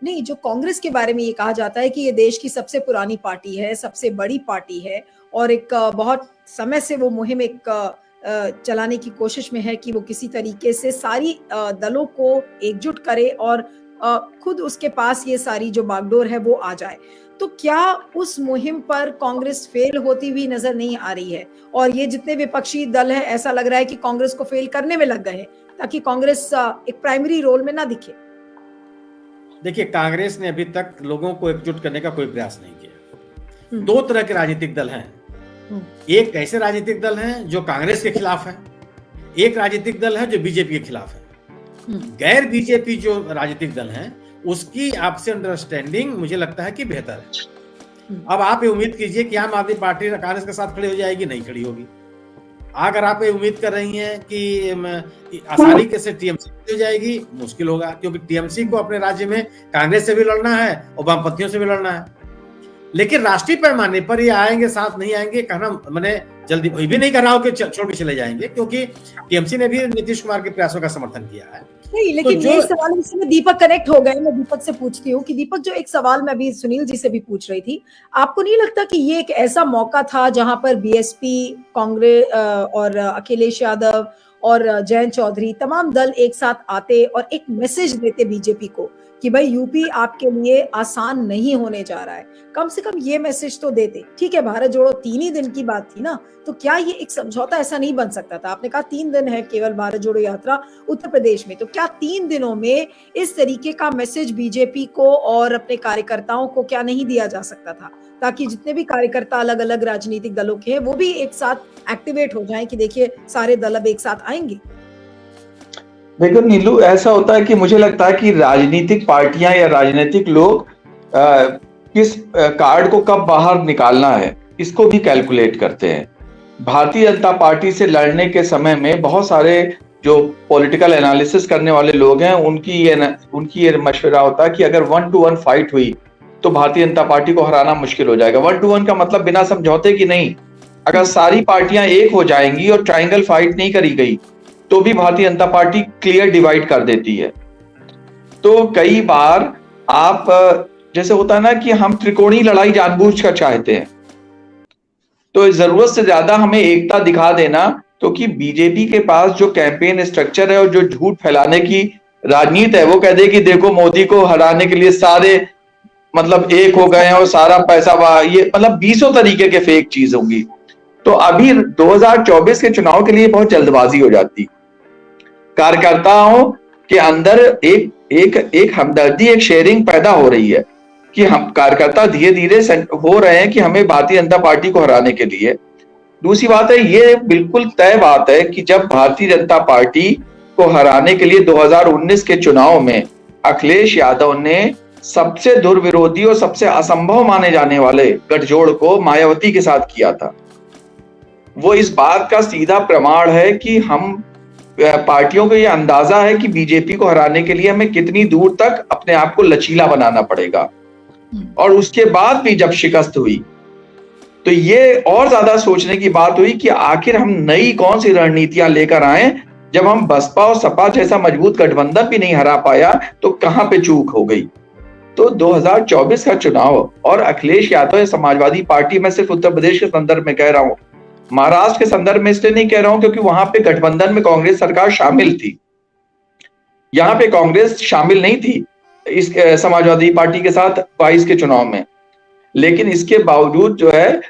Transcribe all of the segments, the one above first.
नहीं, जो कांग्रेस के बारे में ये कहा जाता है कि ये देश की सबसे पुरानी पार्टी है, सबसे बड़ी पार्टी है और एक बहुत समय से वो मुहिम चलाने की कोशिश में है कि वो किसी तरीके से सारी दलों को एकजुट करे और खुद उसके पास ये सारी जो बागडोर है वो आ जाए। तो क्या उस मुहिम पर कांग्रेस फेल होती हुई नजर नहीं आ रही है? और ये जितने विपक्षी दल हैं, ऐसा लग रहा है कि कांग्रेस को फेल करने में लग गए हैं ताकि कांग्रेस एक प्राइमरी रोल में ना दिखे। देखिए, कांग्रेस ने अभी तक लोगों को एकजुट करने का कोई प्रयास नहीं किया। दो तरह के राजनीतिक दल हैं। एक ऐसे राजनीतिक दल हैं जो कांग्रेस के खिलाफ है, एक राजनीतिक दल है जो बीजेपी के खिलाफ है। गैर बीजेपी जो राजनीतिक दल हैं उसकी आपसे अंडरस्टैंडिंग मुझे लगता है कि बेहतर है। अब आप ये उम्मीद कीजिए कि आम आदमी पार्टी कांग्रेस के साथ खड़ी हो जाएगी, नहीं खड़ी होगी। अगर आप ये उम्मीद कर रही हैं कि आसानी से टीएमसी हो जाएगी, मुश्किल होगा, क्योंकि टीएमसी को अपने राज्य में कांग्रेस से भी लड़ना है और वामपंथियों से भी लड़ना है। लेकिन राष्ट्रीय पैमाने पर ये आएंगे, साथ नहीं आएंगे कहना मैंने जल्दी भी नहीं कर रहा हूं कि छोड़ के चले जाएंगे, क्योंकि टीएमसी ने भी नीतीश कुमार के प्रयासों का समर्थन किया है। नहीं, लेकिन तो ये सवाल इसमें दीपक कनेक्ट हो गए। मैं दीपक से पूछती हूँ कि दीपक, जो एक सवाल मैं अभी सुनील जी से भी पूछ रही थी, आपको नहीं लगता कि ये एक ऐसा मौका था जहां पर बीएसपी, कांग्रेस और अखिलेश यादव और जयंत चौधरी तमाम दल एक साथ आते और एक मैसेज देते बीजेपी को कि भाई यूपी आपके लिए आसान नहीं होने जा रहा है? कम से कम ये मैसेज तो देते। ठीक है, भारत जोड़ो 3 ही दिन की बात थी ना, तो क्या ये एक समझौता ऐसा नहीं बन सकता था? आपने कहा 3 दिन है केवल भारत जोड़ो यात्रा उत्तर प्रदेश में, तो क्या 3 दिनों में इस तरीके का मैसेज बीजेपी को और अपने कार्यकर्ताओं को क्या नहीं दिया जा सकता था, ताकि जितने भी कार्यकर्ता अलग अलग राजनीतिक दलों के हैं वो भी एक साथ एक्टिवेट हो जाएं कि देखिए सारे दल अब एक साथ आएंगे? देखो नीलू, ऐसा होता है कि मुझे लगता है कि राजनीतिक पार्टियां या राजनीतिक लोग किस कार्ड को कब बाहर निकालना है इसको भी कैलकुलेट करते हैं। भारतीय जनता पार्टी से लड़ने के समय में बहुत सारे जो पॉलिटिकल एनालिसिस करने वाले लोग हैं उनकी ये मशवरा होता है कि अगर 1-to-1 फाइट हुई तो भारतीय जनता पार्टी को हराना मुश्किल हो जाएगा। 1-to-1 का मतलब बिना समझौते की नहीं, अगर सारी पार्टियां एक हो जाएंगी और ट्रायंगल फाइट नहीं करी गई तो भी Bharatiya Janata party clear divide कर देती है। तो कई बार आप जैसे होता है ना कि हम त्रिकोणीय लड़ाई जानबूझकर चाहते हैं, तो जरूरत से ज्यादा हमें एकता दिखा देना, क्योंकि बीजेपी के पास जो कैंपेन स्ट्रक्चर है और जो झूठ फैलाने की राजनीति है, वो कह दे कि देखो मोदी को हराने के लिए सारे मतलब एक हो गए हैं और सारा पैसा ये मतलब 20 तरीके के फेक चीज होंगी। तो अभी 2024 के चुनाव के लिए बहुत जल्दबाजी हो जाती, कार्यकर्ताओं के अंदर एक हमदर्दी, एक शेयरिंग पैदा हो रही है कि हम कार्यकर्ता धीरे धीरे हो रहे हैं कि हमें भारतीय जनता पार्टी को हराने के लिए। दूसरी बात है, ये बिल्कुल तय बात है कि जब भारतीय जनता पार्टी को हराने के लिए 2019 के चुनाव में अखिलेश यादव ने सबसे दुर्विरोधी और सबसे असंभव माने जाने वाले गठजोड़ को मायावती के साथ किया था, वो इस बात का सीधा प्रमाण है कि हम पार्टियों को यह अंदाजा है कि बीजेपी को हराने के लिए हमें कितनी दूर तक अपने आप को लचीला बनाना पड़ेगा। और उसके बाद भी जब शिकस्त हुई तो ये और ज्यादा सोचने की बात हुई कि आखिर हम नई कौन सी रणनीतियां लेकर आए। जब हम बसपा और सपा जैसा मजबूत गठबंधन भी नहीं हरा पाया तो कहां पे चूक हो गई। तो 2024 का चुनाव और अखिलेश यादव या समाजवादी पार्टी, मैं सिर्फ उत्तर प्रदेश के संदर्भ में कह रहा हूं, महाराष्ट्र के संदर्भ में इसलिए नहीं कह रहा हूं क्योंकि वहां पे गठबंधन में कांग्रेस सरकार शामिल थी, यहां पे कांग्रेस शामिल नहीं थी इस समाजवादी पार्टी के साथ 22 के चुनाव में। लेकिन इसके बावजूद जो है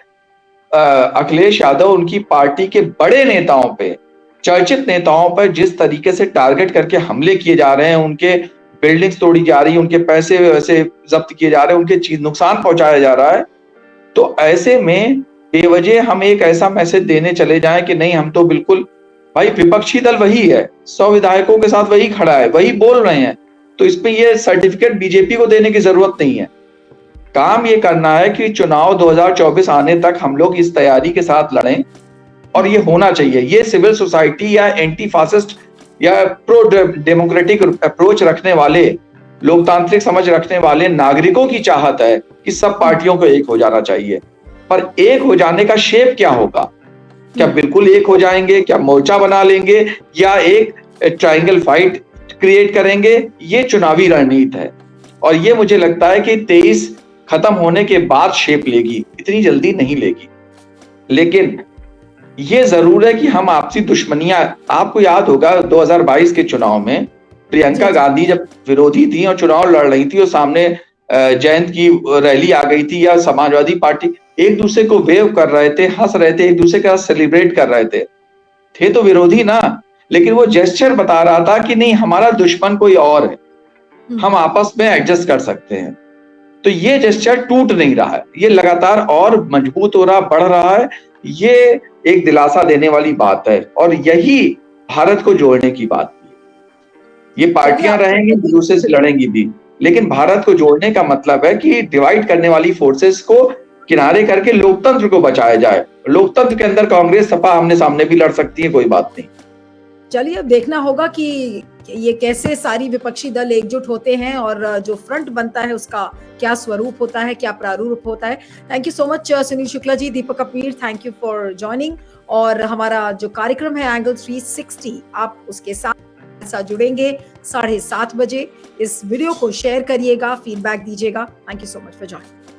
अखिलेश यादव उनकी पार्टी के बड़े नेताओं पे, चर्चित नेताओं पर जिस तरीके से टारगेट करके हमले किए जा रहे हैं, उनके बिल्डिंग्स तोड़ी जा रही है, उनके पैसे वैसे जब्त किए जा रहे हैं, उनके चीज नुकसान पहुंचाया जा रहा है, तो ऐसे में बेवजह हम एक ऐसा मैसेज देने चले जाएं कि नहीं हम तो बिल्कुल, भाई विपक्षी दल वही है, 100 विधायकों के साथ वही खड़ा है, वही बोल रहे हैं, तो इसमें ये सर्टिफिकेट बीजेपी को देने की जरूरत नहीं है। काम ये करना है कि चुनाव 2024 आने तक हम लोग इस तैयारी के साथ लड़ें, और ये होना चाहिए। ये सिविल सोसाइटी या एंटी फासिस्ट या प्रो डेमोक्रेटिक अप्रोच रखने वाले, लोकतांत्रिक समझ रखने वाले नागरिकों की चाहत है कि सब पार्टियों को एक हो जाना चाहिए। पर एक हो जाने का शेप क्या होगा? क्या बिल्कुल एक हो जाएंगे, क्या मोर्चा बना लेंगे, या एक ट्रायंगल फाइट क्रिएट करेंगे? ये चुनावी रणनीति है। और ये मुझे लगता है कि 23 खत्म होने के बाद शेप लेगी, इतनी जल्दी नहीं लेगी। लेकिन ये जरूर है कि हम आपसी दुश्मनियां, आपको याद होगा 2022 के चुनाव में प्रियंका गांधी जब विरोधी थी और चुनाव लड़ रही थी और सामने जयंत की रैली आ गई थी या समाजवादी पार्टी, एक दूसरे को वेव कर रहे थे, हंस रहे थे, एक दूसरे के साथ सेलिब्रेट कर रहे थे तो विरोधी ना, लेकिन वो जेस्चर बता रहा था कि नहीं हमारा दुश्मन कोई और है, हम आपस में एडजस्ट कर सकते हैं। तो ये जेस्चर टूट नहीं रहा है, ये लगातार और मजबूत हो रहा, बढ़ रहा है। ये एक दिलासा देने वाली बात है और यही भारत को जोड़ने की बात है। ये पार्टियां रहेंगी, एक दूसरे से लड़ेंगी भी, लेकिन भारत को जोड़ने का मतलब है कि डिवाइड करने वाली फोर्सेस को किनारे करके लोकतंत्र को बचाया जाए। लोकतंत्र के अंदर कांग्रेस सपा आमने सामने भी लड़ सकती है, कोई बात नहीं। चलिए अब देखना होगा कि ये कैसे सारी विपक्षी दल एकजुट होते हैं और जो फ्रंट बनता है उसका क्या स्वरूप होता है, क्या प्रारूप होता है। Thank you so much Sunil Shukla ji, Deepak Kapir, thank you for joining. और हमारा जो कार्यक्रम है एंगल 360, आप उसके साथ जुड़ेंगे 7:30 बजे। इस वीडियो को शेयर करिएगा, फीडबैक दीजिएगा। Thank you so much for joining.